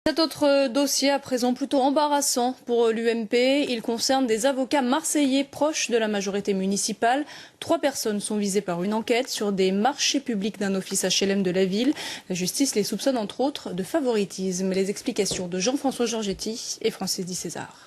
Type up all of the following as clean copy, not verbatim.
Cet autre dossier, à présent plutôt embarrassant pour l'UMP, il concerne des avocats marseillais proches de la majorité municipale. 3 personnes sont visées par une enquête sur des marchés publics d'un office HLM de la ville. La justice les soupçonne entre autres de favoritisme. Les explications de Jean-François Georgetti et Francis Di César.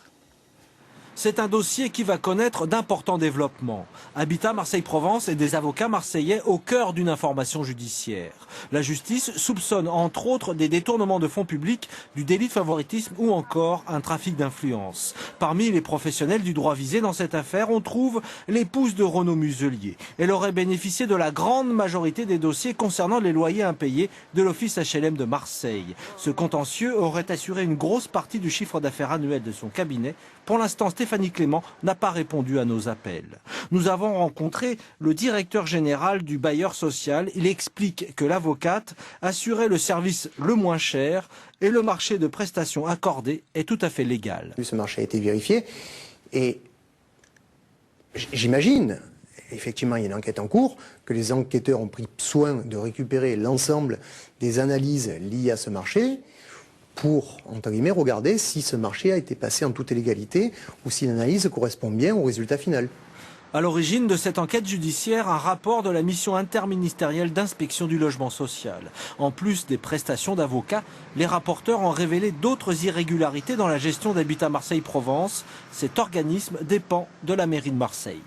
C'est un dossier qui va connaître d'importants développements. Habitat Marseille-Provence et des avocats marseillais au cœur d'une information judiciaire. La justice soupçonne entre autres des détournements de fonds publics, du délit de favoritisme ou encore un trafic d'influence. Parmi les professionnels du droit visés dans cette affaire, on trouve l'épouse de Renaud Muselier. Elle aurait bénéficié de la grande majorité des dossiers concernant les loyers impayés de l'office HLM de Marseille. Ce contentieux aurait assuré une grosse partie du chiffre d'affaires annuel de son cabinet. Pour l'instant, Stéphanie Clément n'a pas répondu à nos appels. Nous avons rencontré le directeur général du bailleur social. Il explique que l'avocate assurait le service le moins cher et le marché de prestations accordées est tout à fait légal. Ce marché a été vérifié et j'imagine, effectivement il y a une enquête en cours, que les enquêteurs ont pris soin de récupérer l'ensemble des analyses liées à ce marché pour, entre guillemets, regarder si ce marché a été passé en toute légalité ou si l'analyse correspond bien au résultat final. À l'origine de cette enquête judiciaire, un rapport de la mission interministérielle d'inspection du logement social. En plus des prestations d'avocats, les rapporteurs ont révélé d'autres irrégularités dans la gestion d'Habitat Marseille-Provence. Cet organisme dépend de la mairie de Marseille.